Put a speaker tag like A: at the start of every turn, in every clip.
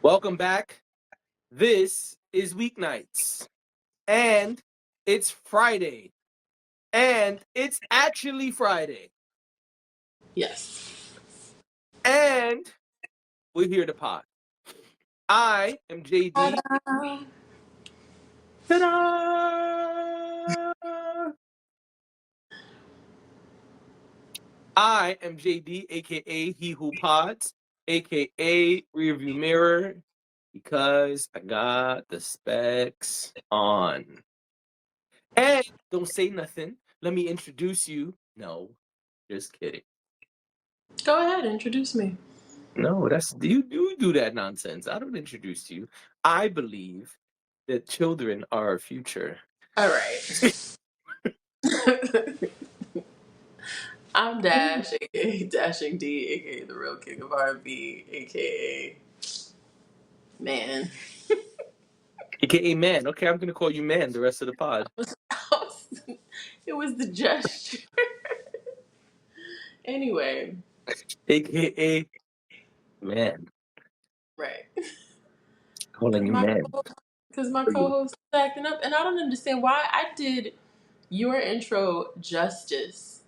A: Welcome back. This is Weeknights. And it's Friday. And it's actually Friday.
B: Yes.
A: And we're here to pod. I am JD. Ta-da! I am JD, aka He Who Pods, aka Rearview Mirror, because I got the specs on. And don't say nothing. Let me introduce you. No, just kidding.
B: Go ahead, introduce me.
A: No, that's you do that nonsense. I don't introduce you. I believe that children are our future.
B: All right. I'm Dash, aka Dashing D, aka the real king of R&B, aka man.
A: AKA man. Okay, I'm gonna call you man the rest of the pod.
B: It was the gesture. Anyway,
A: AKA man.
B: right.
A: Calling
B: Because
A: you
B: my
A: man.
B: co-host is acting up, and I don't understand why. I did your intro justice.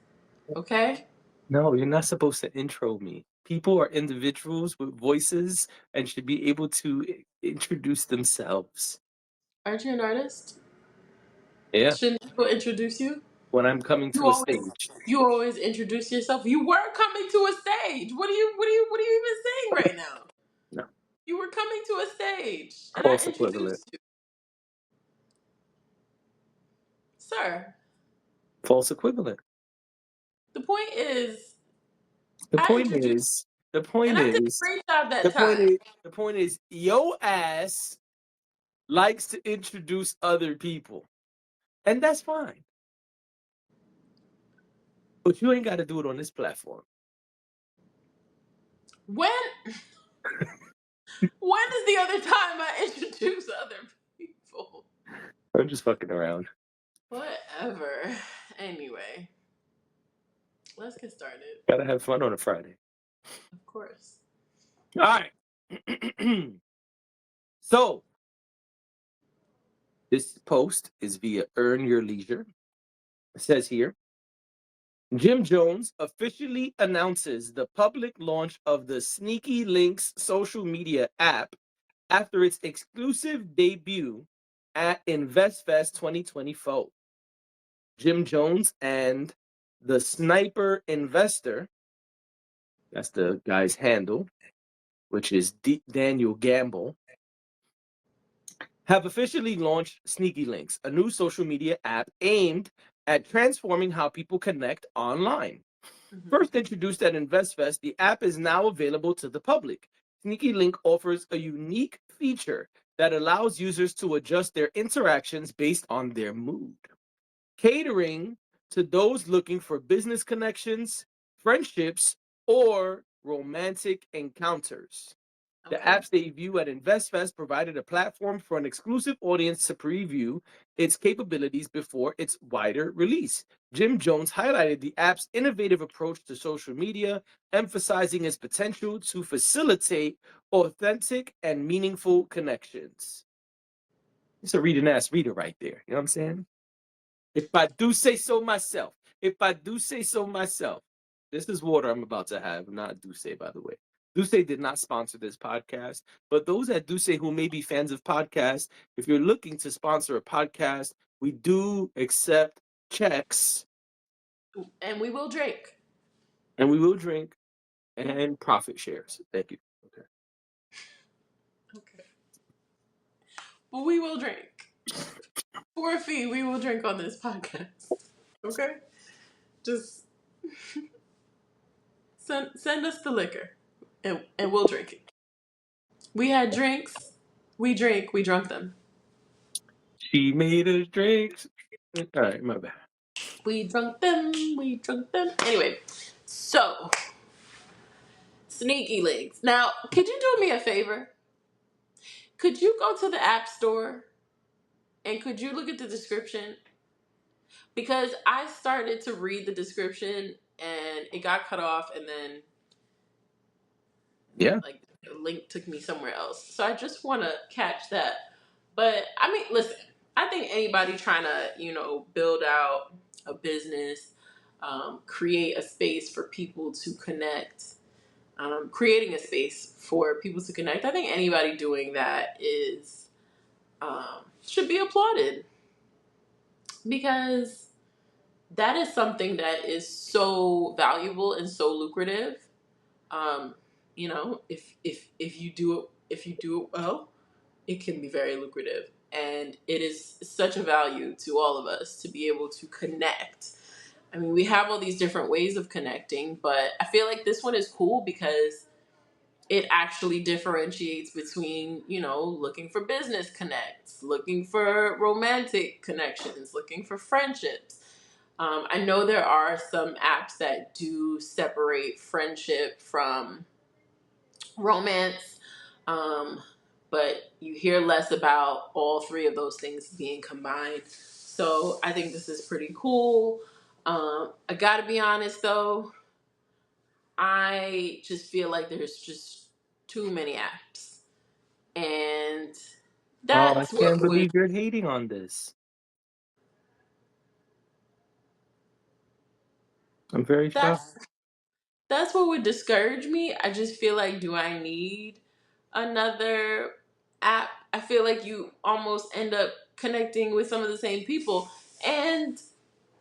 B: Okay.
A: No, you're not supposed to intro me. People are individuals with voices and should be able to introduce themselves.
B: Aren't you an artist?
A: Yeah,
B: Shouldn't people introduce you?
A: when I'm coming to a stage.
B: You always introduce yourself. You were coming to a stage. What are you even saying right now?
A: No,
B: You were coming to a stage, and I
A: false equivalent.
B: introduced you, sir.
A: False equivalent.
B: The point is,
A: The
B: I
A: point
B: introduced,
A: is, the point
B: and I did a
A: is,
B: great job that
A: the point
B: time.
A: is, the point is, your ass likes to introduce other people, and that's fine. But you ain't got to do it on this platform.
B: When is the other time I introduce other people?
A: I'm just fucking around.
B: Whatever. Anyway, let's get started.
A: Gotta have fun on a Friday.
B: Of course.
A: All right. So, this post is via Earn Your Leisure. It says here, Jim Jones officially announces the public launch of the SneakyLinks social media app after its exclusive debut at InvestFest 2024. Jim Jones and the Sniper Investor, that's the guy's handle, which is Daniel Gamble, have officially launched SneakyLinks, a new social media app aimed at transforming how people connect online.
B: Mm-hmm.
A: First introduced at InvestFest, the app is now available to the public. SneakyLink offers a unique feature that allows users to adjust their interactions based on their mood, catering to those looking for business connections, friendships, or romantic encounters. The app's debut at InvestFest provided a platform for an exclusive audience to preview its capabilities before its wider release. Jim Jones highlighted the app's innovative approach to social media, emphasizing its potential to facilitate authentic and meaningful connections. It's a reading ass reader right there. You know what I'm saying? If I do say so myself. This is water I'm about to have, not Douce, by the way. Douce did not sponsor this podcast, but those at Douce who may be fans of podcasts, if you're looking to sponsor a podcast, we do accept checks.
B: And we will drink.
A: And we will drink and profit shares. Thank you.
B: Okay. But we will drink. For a fee, we will drink on this podcast. Okay? Just send us the liquor and we'll drink it. We had drinks. We drunk them.
A: She made us drinks. All right, my bad.
B: We drunk them. Anyway, so SneakyLinks. Now, could you do me a favor? Could you go to the App Store and could you look at the description? Because I started to read the description and it got cut off, and then
A: Yeah.
B: like link took me somewhere else. So I just want to catch that. But I mean, listen, I think anybody trying to, build out a business, create a space for people to connect, creating a space for people to connect. I think anybody doing that is should be applauded because that is something that is so valuable and so lucrative. Um, if you do it well, it can be very lucrative, and it is such a value to all of us to be able to connect. I mean, we have all these different ways of connecting, but I feel like this one is cool because it actually differentiates between, looking for business connects, looking for romantic connections, looking for friendships. I know there are some apps that do separate friendship from romance, um, but you hear less about all three of those things being combined. So I think this is pretty cool. I gotta be honest though, I just feel like there's just too many apps. And
A: Oh, I
B: that's
A: can't
B: what would
A: believe you're hating on this. I'm very shocked.
B: that's that's what would discourage me. I just feel like, do I need another app? I feel like you almost end up connecting with some of the same people. And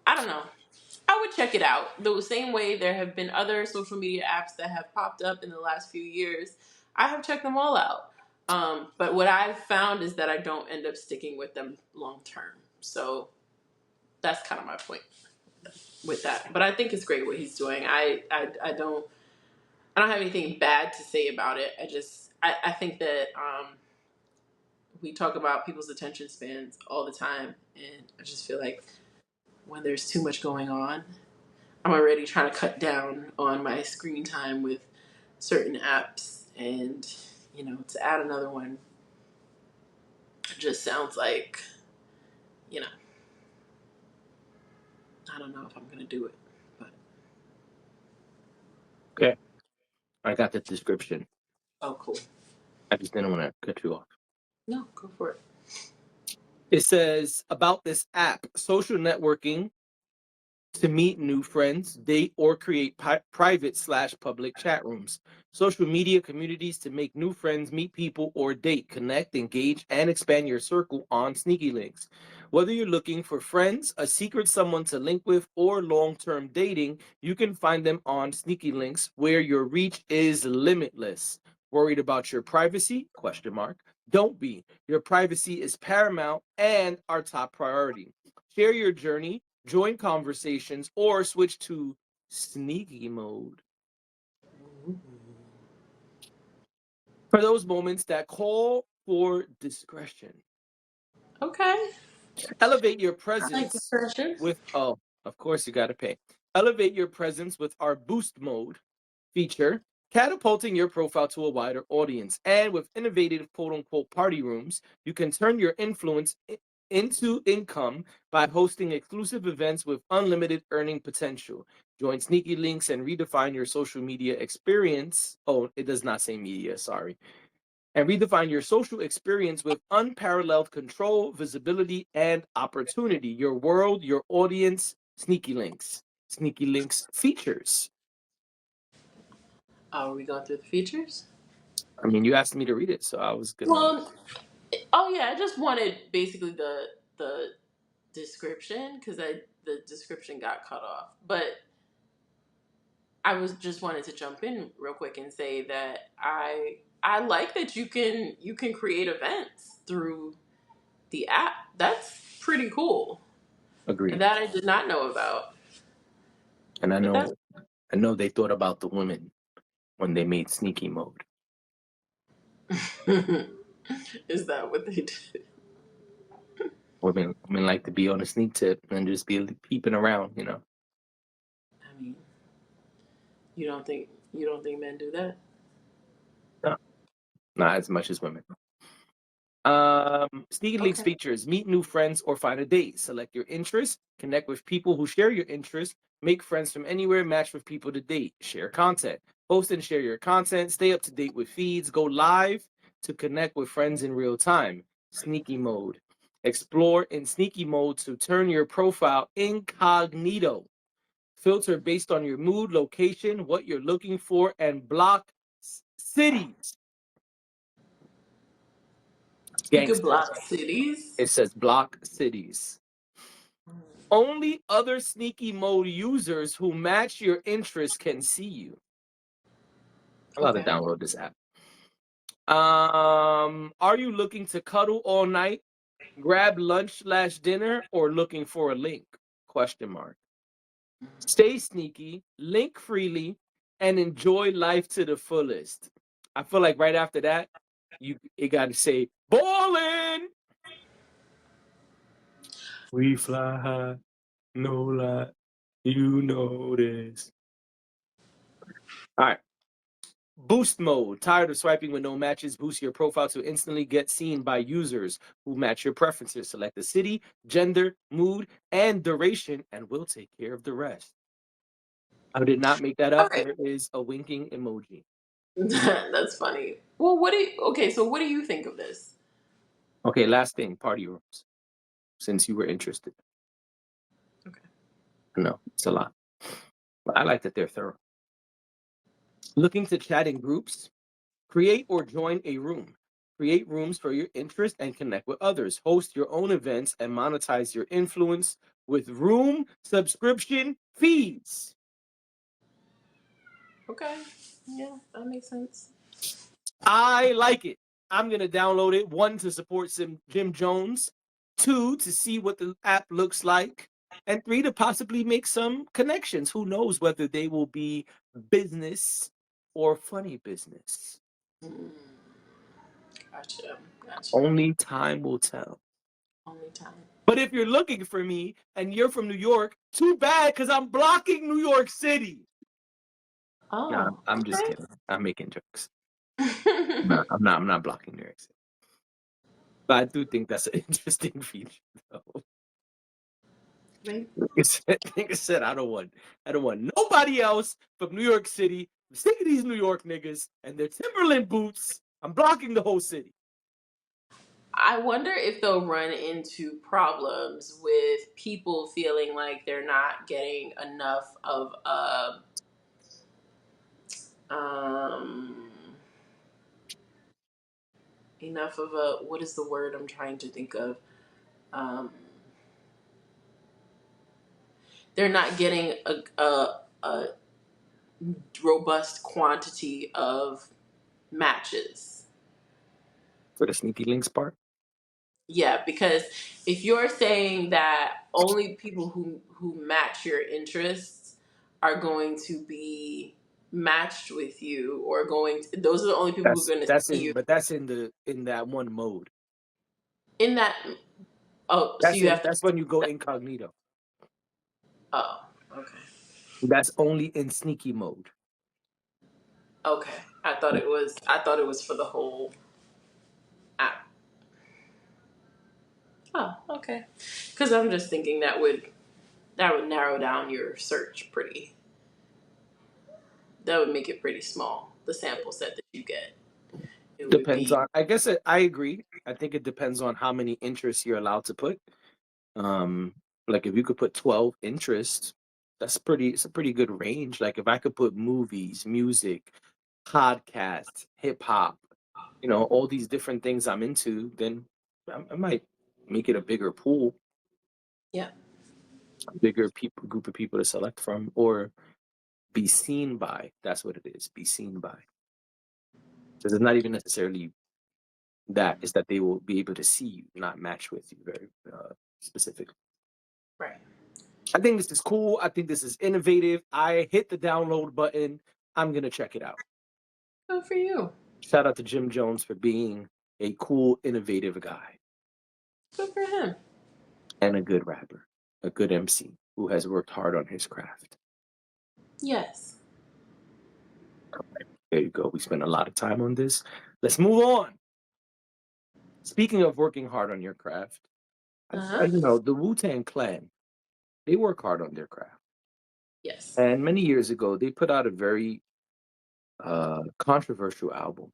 B: I don't know. I would check it out. The same way there have been other social media apps that have popped up in the last few years. I have checked them all out. But what I've found is that I don't end up sticking with them long term. So that's kind of my point with that. But I think it's great what he's doing. I don't have anything bad to say about it. I think that we talk about people's attention spans all the time, and I just feel like when there's too much going on, I'm already trying to cut down on my screen time with certain apps, and to add another one just sounds like, you know, I don't know if I'm gonna do it, but
A: Okay, I got the description.
B: oh, cool.
A: I just didn't want to cut you off.
B: No, go for it.
A: It says about this app, social networking to meet new friends, date, or create private/public chat rooms. Social media communities to make new friends, meet people, or date, connect, engage, and expand your circle on Sneaky Links. Whether you're looking for friends, a secret someone to link with, or long-term dating, you can find them on Sneaky Links, where your reach is limitless. Worried about your privacy? Question mark. Don't be. Your privacy is paramount and our top priority. Share your journey, join conversations, or switch to sneaky mode for those moments that call for discretion.
B: Okay,
A: Elevate your
B: I like
A: presence
B: discussion.
A: with, oh, of course, you got to pay. Elevate your presence with our boost mode feature, catapulting your profile to a wider audience. And with innovative quote unquote party rooms, you can turn your influence into income by hosting exclusive events with unlimited earning potential. Join Sneaky Links and redefine your social media experience. Oh, it does not say media, sorry. And redefine your social experience with unparalleled control, visibility, and opportunity. Your world, your audience, Sneaky Links. Sneaky Links features.
B: Are we going through the features?
A: I mean, you asked me to read it, so I was gonna.
B: Well, oh yeah, I just wanted basically the description because the description got cut off. But I was just wanted to jump in real quick and say that I like that you can create events through the app. That's pretty cool.
A: Agreed.
B: That I did not know about.
A: And
B: But that's
A: I know they thought about the women when they made sneaky mode.
B: is that what they did?
A: Women like to be on a sneak tip and just be peeping around,
B: I mean, you don't think men do that?
A: No, not as much as women. Sneaky Links
B: Okay.
A: features: meet new friends or find a date. Select your interests, connect with people who share your interests, make friends from anywhere, match with people to date, share content. Post and share your content. Stay up to date with feeds. Go live to connect with friends in real time. Sneaky mode. Explore in sneaky mode to turn your profile incognito. Filter based on your mood, location, what you're looking for, and block cities.
B: You could
A: Gangsters.
B: block cities.
A: It says block cities. Only other sneaky mode users who match your interests can see you. I'm about to
B: Okay.
A: download this app. Are you looking to cuddle all night, grab lunch/dinner, or looking for a link? Question mark. Stay sneaky, link freely, and enjoy life to the fullest. I feel like right after that, it got to say ballin'. We fly high, no lie. You know this. All right. Boost mode. Tired of swiping with no matches? Boost your profile to instantly get seen by users who match your preferences. Select the city, gender, mood, and duration, and we'll take care of the rest. I did not make that
B: All
A: up.
B: right.
A: There is a winking emoji.
B: That's funny. Well, okay, so what do you think of this?
A: Okay, last thing, party rooms. Since you were interested.
B: Okay.
A: No, it's a lot. But I like that they're thorough. Looking to chat in groups? Create or join a room. Create rooms for your interest and connect with others. Host your own events and monetize your influence with room subscription fees.
B: Okay. Yeah, that makes sense.
A: I like it. I'm going to download it. One, to support Jim Jones. Two, to see what the app looks like. And three, to possibly make some connections. Who knows whether they will be business or funny business?
B: Mm, gotcha. Gotcha.
A: Only time will tell.
B: Only time.
A: But if you're looking for me and you're from New York, too bad, because I'm blocking New York City. No,
B: Oh,
A: I'm just
B: okay.
A: kidding. I'm making jokes. No, I'm not blocking New York City. But I do think that's an interesting feature, though.
B: Maybe.
A: Like I said, I don't want nobody else from New York City. I'm sick of these New York niggas and their Timberland boots. I'm blocking the whole city.
B: I wonder if they'll run into problems with people feeling like they're not getting enough of um a what is the word I'm trying to think of? Um, they're not getting a robust quantity of matches.
A: For the sneaky links part.
B: Yeah, because if you're saying that only people who match your interests are going to be matched with you, or those are the only people who are going to see you
A: That's in that one mode.
B: in that. Oh, so you have to.
A: That's when you go incognito.
B: Oh, okay,
A: That's only in sneaky mode.
B: okay. I thought it was for the whole app. Oh, okay. Because I'm just thinking that would narrow down your search pretty. That would make it pretty small. The sample set that you get, it would
A: Depends
B: be
A: on. I agree. I think it depends on how many interests you're allowed to put. Um, like if you could put 12 interests, that's pretty. It's a pretty good range. Like if I could put movies, music, podcasts, hip hop, all these different things I'm into, then I might make it a bigger pool,
B: yeah.
A: a bigger group of people to select from, or be seen by. That's what it is. Be seen by. Because it's not even necessarily that. It's that they will be able to see you, not match with you very specifically.
B: Right.
A: I think this is cool. I think this is innovative. I hit the download button. I'm gonna check it out.
B: Good for you.
A: Shout out to Jim Jones for being a cool, innovative guy
B: Good for him.
A: and a good rapper, a good MC who has worked hard on his craft.
B: Yes.
A: There you go. We spent a lot of time on this. Let's move on. Speaking of working hard on your craft,
B: Uh huh.
A: the Wu-Tang Clan, they work hard on their craft.
B: Yes.
A: And many years ago, they put out a very controversial album.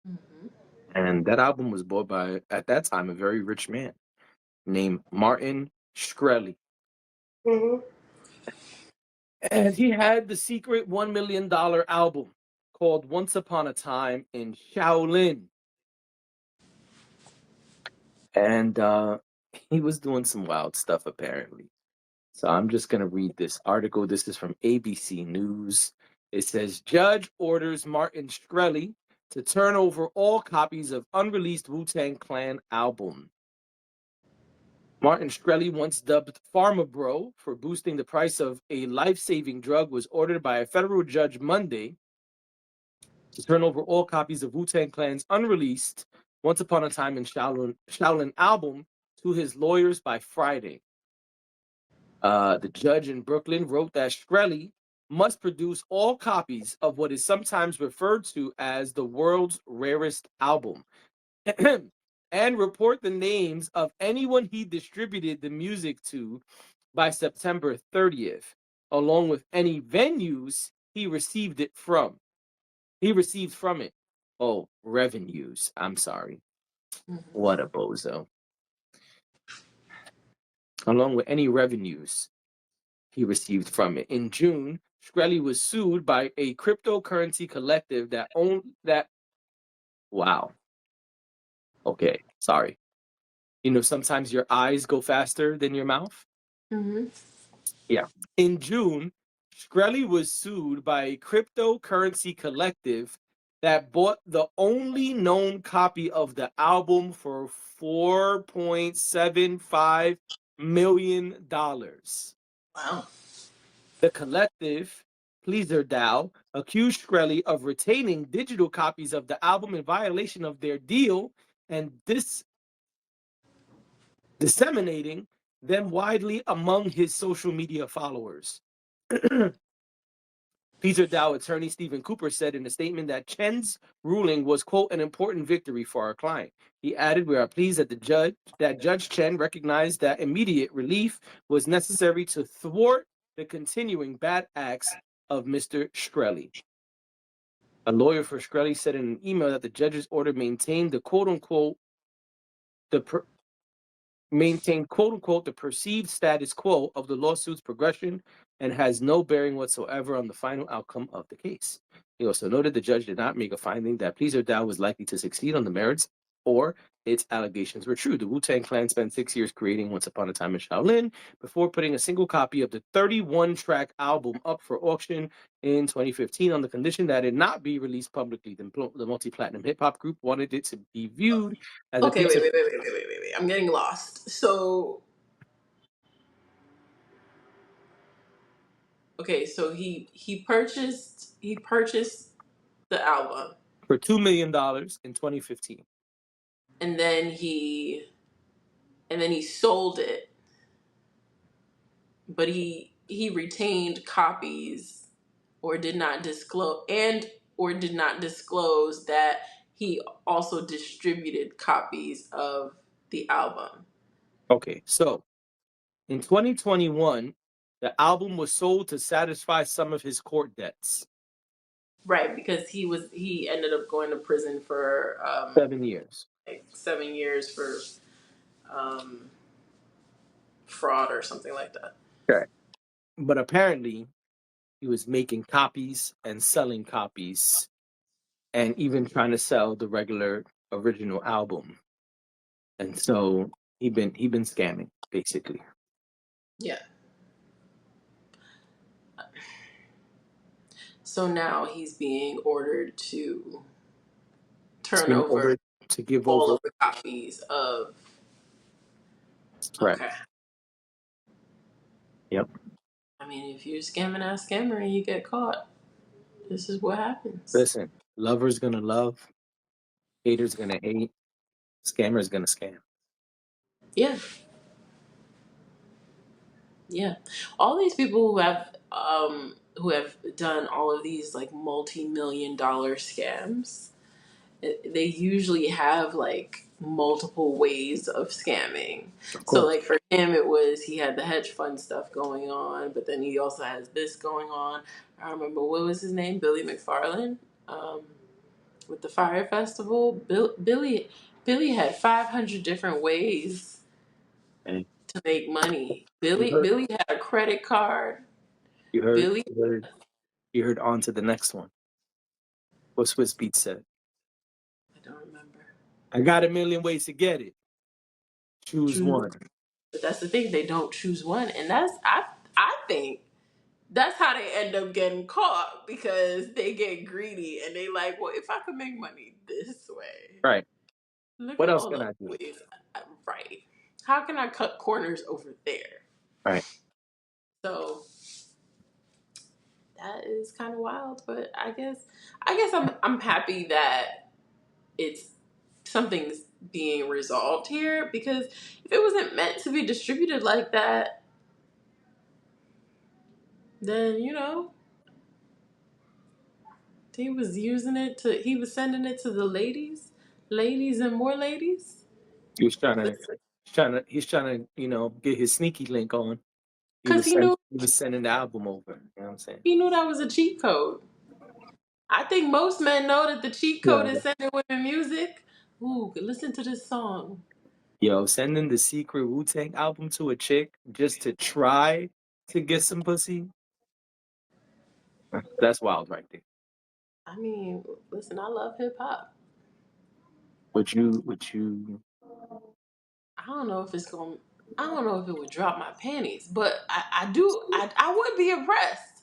B: Mm-hmm.
A: And that album was bought by, at that time, a very rich man named Martin Shkreli.
B: Mm-hmm.
A: And he had the secret $1 million album called Once Upon a Time in Shaolin. And he was doing some wild stuff, apparently. So I'm just going to read this article. This is from ABC News. It says Judge orders Martin Shkreli to turn over all copies of unreleased Wu-Tang Clan album. Martin Shkreli, once dubbed Pharma Bro for boosting the price of a life-saving drug, was ordered by a federal judge Monday to turn over all copies of Wu-Tang Clan's unreleased Once Upon a Time in Shaolin album to his lawyers by Friday. The judge in Brooklyn wrote that Shkreli must produce all copies of what is sometimes referred to as the world's rarest album and report the names of anyone he distributed the music to by September 30th, along with any venues he received it from. He received from it. Oh, revenues. I'm sorry.
B: Mm-hmm.
A: What a bozo. Along with any revenues he received from it. In June, Shkreli was sued by a cryptocurrency collective that owned that. Wow. Okay. Sorry. You know, sometimes your eyes go faster than your mouth.
B: Mm-hmm.
A: Yeah. In June, Shkreli was sued by a cryptocurrency collective that bought the only known copy of the album for $4.75 million.
B: Wow.
A: The collective, Pleaser DAO, accused Shkreli of retaining digital copies of the album in violation of their deal and disseminating them widely among his social media followers. Peter Dow attorney Stephen Cooper said in a statement that Chen's ruling was, quote, an important victory for our client. He added, we are pleased that Judge Chen recognized that immediate relief was necessary to thwart the continuing bad acts of Mr. Shkreli. A lawyer for Shkreli said in an email that the judge's order maintained the quote unquote the per, maintain quote unquote the perceived status quo of the lawsuit's progression and has no bearing whatsoever on the final outcome of the case. He also noted the judge did not make a finding that Pleaser Dow was likely to succeed on the merits or its allegations were true. The Wu-Tang Clan spent 6 years creating Once Upon a Time in Shaolin before putting a single copy of the 31-track album up for auction in 2015 on the condition that it not be released publicly. The multi-platinum hip-hop group wanted it to be viewed as a
B: Okay,
A: piece
B: wait,
A: of
B: wait, wait, wait, wait, wait, wait, wait. I'm getting lost. So, okay, so he purchased the album,
A: for $2 million in 2015.
B: and then he sold it, but he retained copies, or did not disclose that he also distributed copies of the album.
A: Okay, so in 2021, the album was sold to satisfy some of his court debts.
B: Right, because he ended up going to prison for
A: 7 years.
B: like 7 years for um, fraud or something like that.
A: Okay. But apparently, he was making copies and selling copies and even trying to sell the regular original album. And so he been scamming, basically.
B: Yeah. So now he's being ordered to
A: He's
B: turn
A: been
B: over
A: ordered to give
B: all
A: over.
B: of the copies of.
A: Correct.
B: Okay.
A: Yep.
B: I mean, if you're a scamming ass scammer and you get caught, this is what happens.
A: Listen, lover's gonna love, hater's gonna hate, scammer's gonna scam.
B: Yeah. Yeah. All these people who have done all of these like multi-million dollar scams, they usually have like multiple ways of scamming.
A: Of
B: So
A: course.
B: like for him it was he had the hedge fund stuff going on, but then he also has this going on. I remember what was his name? Billy McFarland. Um, with the Fire Festival. Billy had 500 different ways
A: Hey,
B: to make money.
A: you
B: Billy had a credit card.
A: you heard,
B: Billy,
A: you heard, you heard on to the next one. What Swiss Beats said.
B: I don't remember.
A: I got a million ways to get it. Choose
B: Choose,
A: one.
B: but that's the thing. They don't choose one, and I think that's how they end up getting caught because they get greedy and they like, well, if I could make money this way,
A: Right.
B: look
A: What
B: at
A: else
B: all
A: can
B: the
A: I do?
B: ways. Right? How can I cut corners over there?
A: Right.
B: So that is kind of wild, but I guess I'm happy that it's something's being resolved here because if it wasn't meant to be distributed like that, then he was he was sending it to the ladies and more ladies. Listen,
A: He's trying to, get his sneaky link on.
B: because he knew
A: He was sending the album over. You know what I'm saying?
B: he knew that was a cheat code. I think most men know that the cheat code
A: Yeah.
B: is sending women music. Ooh, listen to this song.
A: Yo, sending the secret Wu-Tang album to a chick just to try to get some pussy. That's wild right there.
B: I mean, listen, I love hip hop.
A: Would you
B: I don't know if it's going. I don't know if it would drop my panties, but I do. I would be impressed.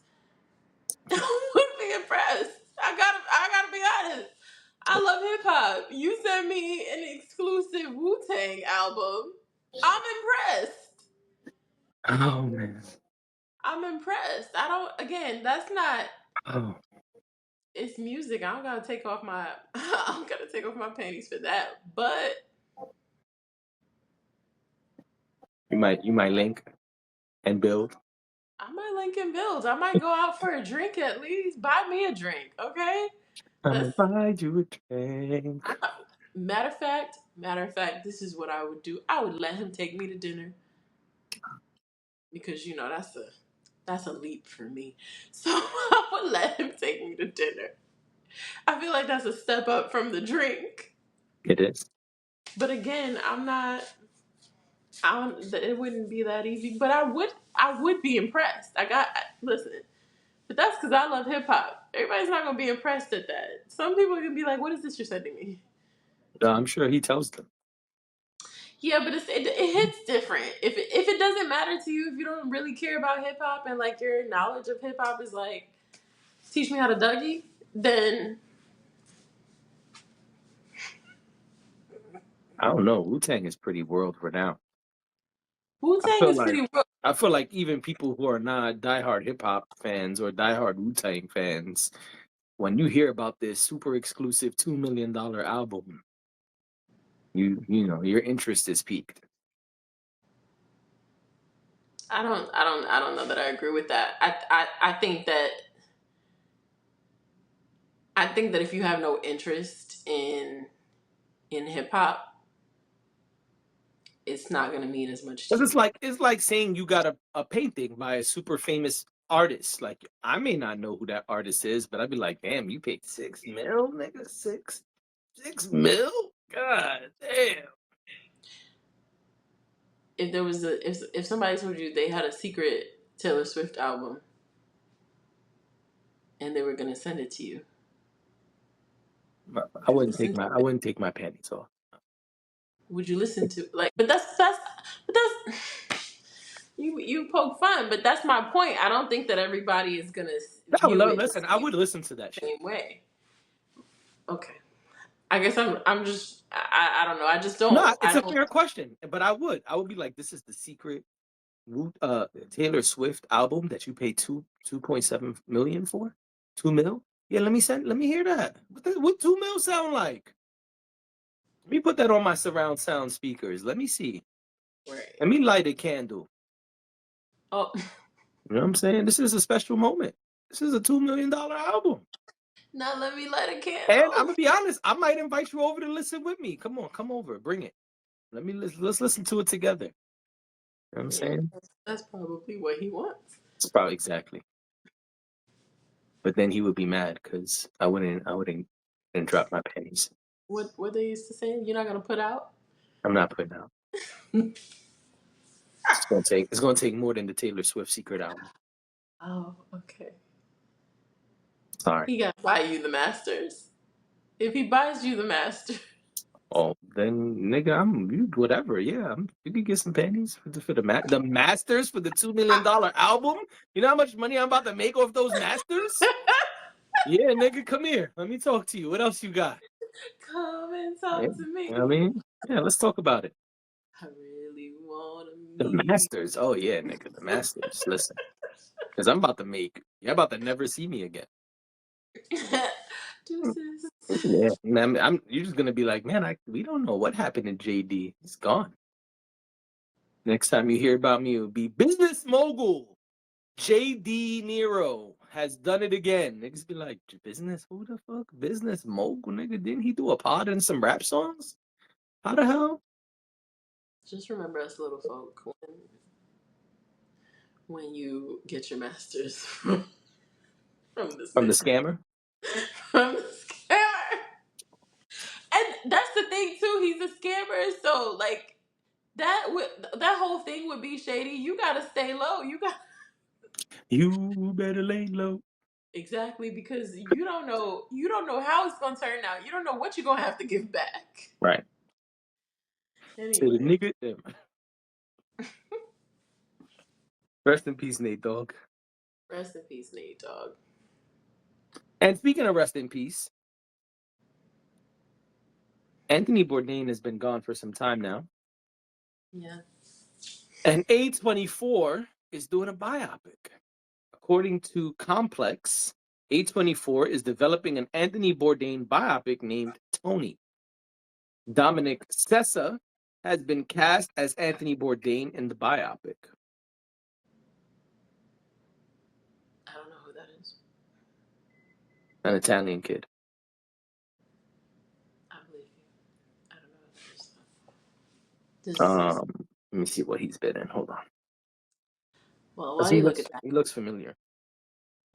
B: I would be impressed. I gotta be honest. I love hip hop. You send me an exclusive Wu Tang album. I'm impressed.
A: Oh man.
B: I'm impressed. I don't. Again, that's not.
A: Oh.
B: It's music. I don't gotta take off my. I don't gotta take off my panties for that. But
A: You might link and build.
B: I might link in builds. I might go out for a drink at least. Buy me a drink, okay?
A: I'm
B: Let's.
A: gonna buy you a drink.
B: I, matter of fact, this is what I would do. I would let him take me to dinner because that's a leap for me. So I would let him take me to dinner. I feel like that's a step up from the drink.
A: It is.
B: But again, I'm not. It wouldn't be that easy. But I would be impressed. Listen. But that's because I love hip hop. Everybody's not gonna be impressed at that. Some people are gonna be like, "What is this you're sending me?"
A: I'm sure he tells them.
B: Yeah, but it hits different. If it doesn't matter to you, if you don't really care about hip hop and like your knowledge of hip hop is like, teach me how to Dougie, then
A: I don't know. Wu-Tang is pretty world renowned.
B: Wu
A: I
B: Tang
A: feel
B: is
A: like
B: pretty.
A: I feel like even people who are not diehard hip hop fans or diehard Wu-Tang fans, when you hear about this super exclusive $2 million album, your interest is piqued.
B: I don't know that I agree with that. I think that if you have no interest in hip hop, it's not gonna mean as much
A: Because
B: to you.
A: it's like saying you got a painting by a super famous artist. Like I may not know who that artist is, but I'd be like, damn, you paid 6 mil, nigga, 6 mil? God damn.
B: If somebody told you they had a secret Taylor Swift album and they were gonna send it to you, would
A: I
B: you
A: wouldn't take
B: listen to
A: my I
B: it?
A: wouldn't take my panties off.
B: Would you listen to like? But that's you poke fun, but that's my point. I don't think that everybody is gonna
A: No,
B: view
A: no,
B: it
A: listen, I would listen to that
B: the
A: shit.
B: same way. Okay, I guess I'm just I don't know. I just don't
A: No,
B: I
A: it's a
B: don't.
A: fair question, but I would be like, this is the secret Taylor Swift album that you paid 2.7 million for? 2 mil? Yeah, let me hear that. What 2 mil sound like? Let me put that on my surround sound speakers. Let me see.
B: Right.
A: Let me light a candle.
B: Oh
A: You know what I'm saying? This is a special moment. This is a $2 million album.
B: Now let me light a
A: And I'm
B: candle.
A: gonna be honest, I might invite you over to listen with me. Come on, come over, bring it. Let's listen to it together. You know what I'm
B: Yeah,
A: saying?
B: that's probably what he wants.
A: It's probably exactly. But then he would be mad because I wouldn't drop my pennies.
B: What they used to say? You're not gonna put out.
A: I'm not putting out. It's gonna take more than the Taylor Swift secret album.
B: Oh, okay.
A: Sorry.
B: He gotta buy you the masters. If he buys you the master,
A: Oh, then nigga, I'm you whatever. Yeah, you could get some pennies for the masters for the $2 million album. You know how much money I'm about to make off those masters? Yeah, nigga, come here. Let me talk to you. What else you got?
B: come and
A: Yeah,
B: talk to
A: you know what I
B: me.
A: mean? Yeah, let's talk about it.
B: I really wanna
A: The
B: meet.
A: masters. Oh yeah, nigga, the masters. Listen, because I'm about to make. You're about to never see me again.
B: Deuces.
A: Yeah, man, you're just gonna be like, man, we don't know what happened to JD. He's gone. Next time you hear about me, it'll be business mogul. JD Nero has done it again. Niggas be like, business? Who the fuck? Business mogul, nigga? Didn't he do a pod and some rap songs? How the hell?
B: Just remember us little folk when you get your masters from this
A: From the
B: man.
A: scammer?
B: From the scammer. And that's the thing too, he's a scammer, so like that whole thing would be shady. You gotta stay low. You got
A: You better lay low.
B: exactly because you don't know how it's gonna turn out. You don't know what you're gonna have to give back.
A: Right. Say the
B: Anyway,
A: nigga. Rest in peace, Nate Dogg.
B: rest in peace, Nate Dogg.
A: And speaking of rest in peace, Anthony Bourdain has been gone for some time now.
B: Yeah.
A: And A24 is doing a biopic. According to Complex, A24 is developing an Anthony Bourdain biopic named Tony. Dominic Sessa has been cast as Anthony Bourdain in the biopic.
B: I don't know who that is.
A: An Italian kid.
B: I believe you. I don't know who that is. This is
A: Let me see what he's been in. Hold on.
B: well,
A: Because
B: while you look at that,
A: he looks familiar.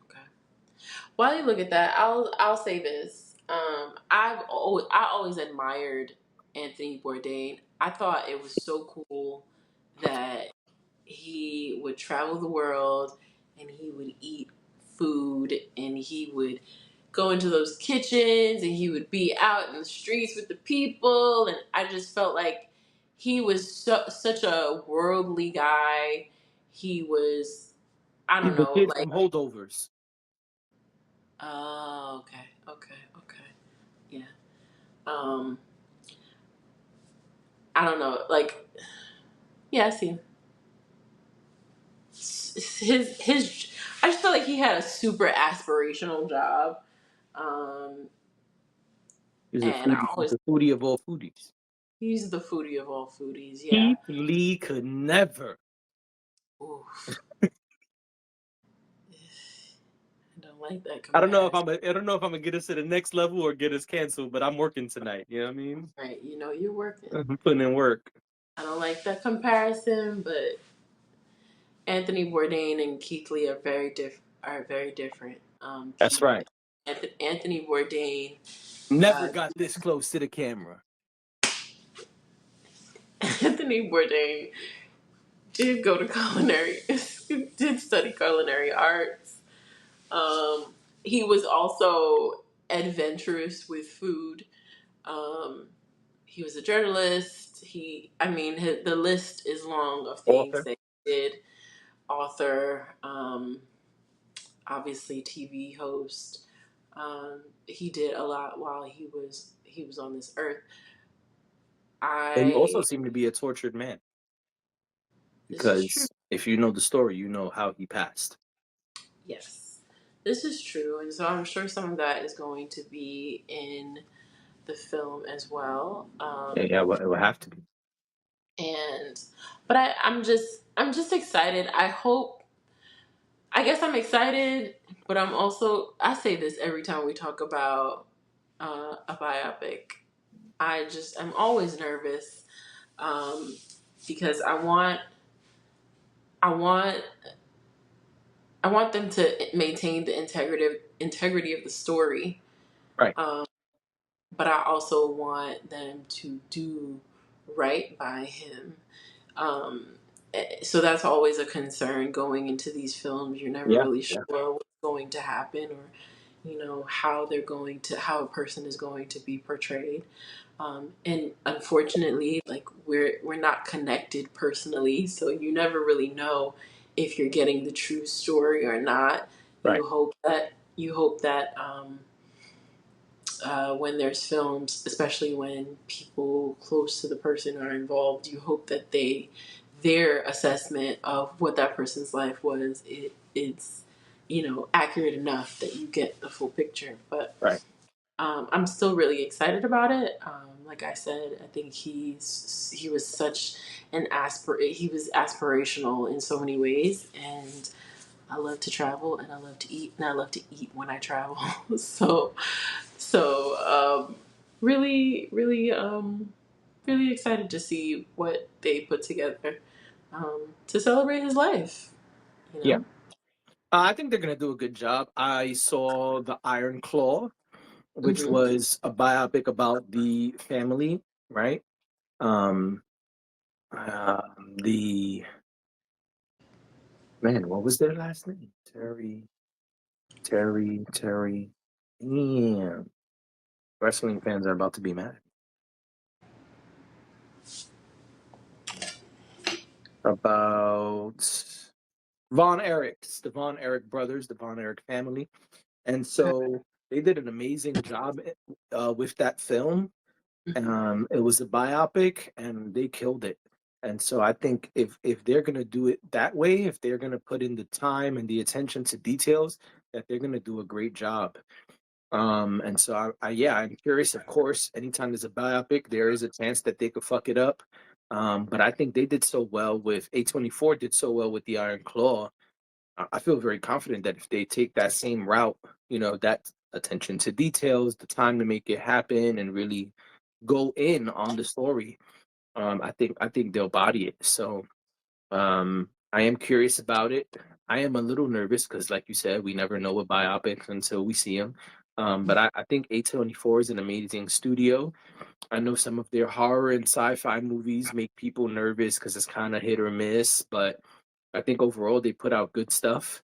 B: okay. While you look at that, I'll say this. I always admired Anthony Bourdain. I thought it was so cool that he would travel the world and he would eat food and he would go into those kitchens and he would be out in the streets with the people, and I just felt like he was such a worldly guy. He was, I
A: He's
B: don't
A: the
B: know,
A: kid
B: like,
A: from Holdovers.
B: oh, okay, yeah. Um, I don't know, like, yeah, I see him. His I just felt like he had a super aspirational job. Um, and
A: He's a foodie of all foodies.
B: he's the foodie of all foodies. Yeah.
A: Keith Lee could never.
B: Oof. I don't like that
A: I don't know if
B: comparison.
A: I don't know if I'm gonna get us to the next level or get us canceled, but I'm working tonight. You know what I mean?
B: Right. You're working.
A: I'm putting in work.
B: I don't like that comparison, but Anthony Bourdain and Keith Lee are very different.
A: That's right.
B: Anthony Bourdain,
A: Never
B: uh,
A: got this close to the camera.
B: Anthony Bourdain did go to culinary, did study culinary arts. Um, he was also adventurous with food. Um, he was a journalist. The list is long of things
A: Author.
B: that he did. Author, obviously TV host. He did a lot while he was on this earth.
A: And he also
B: I
A: seemed to be a tortured man
B: This is true.
A: because if you know the story, you know how he passed.
B: Yes, this is true, and so I'm sure some of that is going to be in the film as well.
A: Yeah, yeah, well, it would have to be.
B: And but I'm just excited. I hope I guess I'm excited, but I'm also, I say this every time we talk about a biopic. I'm always nervous, um, because I want, I want them to maintain the integrity of the story,
A: Right,
B: um, but I also want them to do right by him. Um, so that's always a concern going into these films. You're never
A: yeah,
B: really
A: yeah,
B: sure what's going to happen, or how a person is going to be portrayed. And unfortunately, like we're not connected personally, so you never really know if you're getting the true story or not.
A: right,
B: You hope that when there's films, especially when people close to the person are involved, you hope that their assessment of what that person's life was, it's accurate enough that you get the full picture. But
A: right.
B: I'm still really excited about it. Like I said, I think he was such he was aspirational in so many ways, and I love to travel and I love to eat and I love to eat when I travel. So really, really, really excited to see what they put together to celebrate his life. You
A: Yeah.
B: know.
A: I think they're gonna do a good job. I saw the Iron Claw, which
B: Hmm.
A: was a biopic about the family, right? Um, the man, what was their last name? Terry. Damn, wrestling fans are about to be mad about Von Erichs, the Von Erich brothers, the Von Erich family, and so they did an amazing job with that film. It was a biopic, and they killed it. And so I think if they're gonna do it that way, if they're gonna put in the time and the attention to details, that they're gonna do a great job. And so yeah, I'm curious. Of course, anytime there's a biopic, there is a chance that they could fuck it up. But I think they did so well with A24 did so well with the Iron Claw. I feel very confident that if they take that same route, that attention to details, the time to make it happen, and really go in on the story, I think they'll body it. So I am curious about it. I am a little nervous because, like you said, we never know with biopics until we see them. But I think A24 is an amazing studio. I know some of their horror and sci-fi movies make people nervous because it's kind of hit or miss, but I think overall they put out good stuff.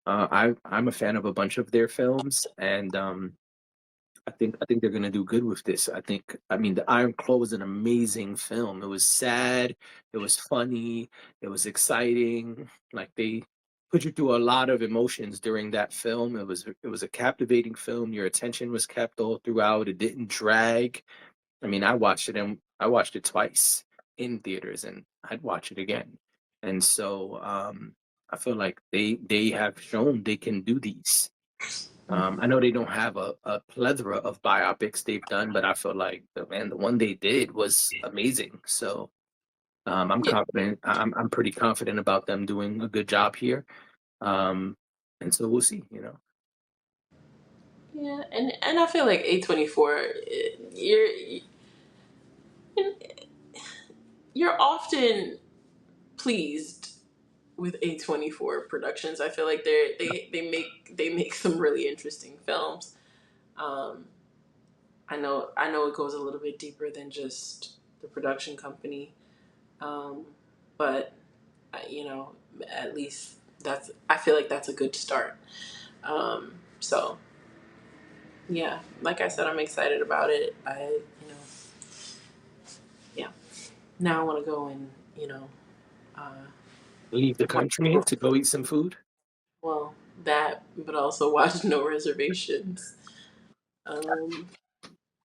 A: I'm a fan of a bunch of their films, and I think they're gonna do good with this. I mean, The Iron Claw was an amazing film. It was sad, it was funny, it was exciting. Like they put you through a lot of emotions during that film. It was a captivating film. Your attention was kept all throughout. It didn't drag. I mean, I watched it twice in theaters, and I'd watch it again. And so I feel like they have shown they can do these. I know they don't have a plethora of biopics they've done, but I feel like the one they did was amazing. So I'm
B: Yeah,
A: confident. I'm pretty confident about them doing a good job here. Um, and so we'll see.
B: yeah, and I feel like A24, you're often pleased with A24 productions. I feel like they make some really interesting films. Um, I know it goes a little bit deeper than just the production company, um, but you know, at least I feel like that's a good start. So yeah, like I said, I'm excited about it. Yeah. Now I want to go and uh,
A: Leave the
B: watch.
A: country to go eat some food.
B: Well, that, but also watch No Reservations. Um,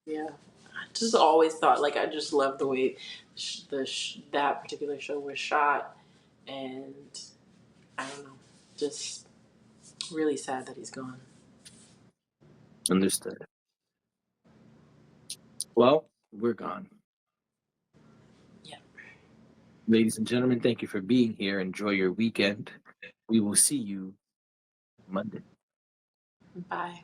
B: yeah, I just always thought like I just love the way that particular show was shot, and I don't know, just really sad that he's gone.
A: Understood. Well, we're gone.
B: Yeah.
A: Ladies and gentlemen, thank you for being here. Enjoy your weekend. We will see you Monday.
B: Bye.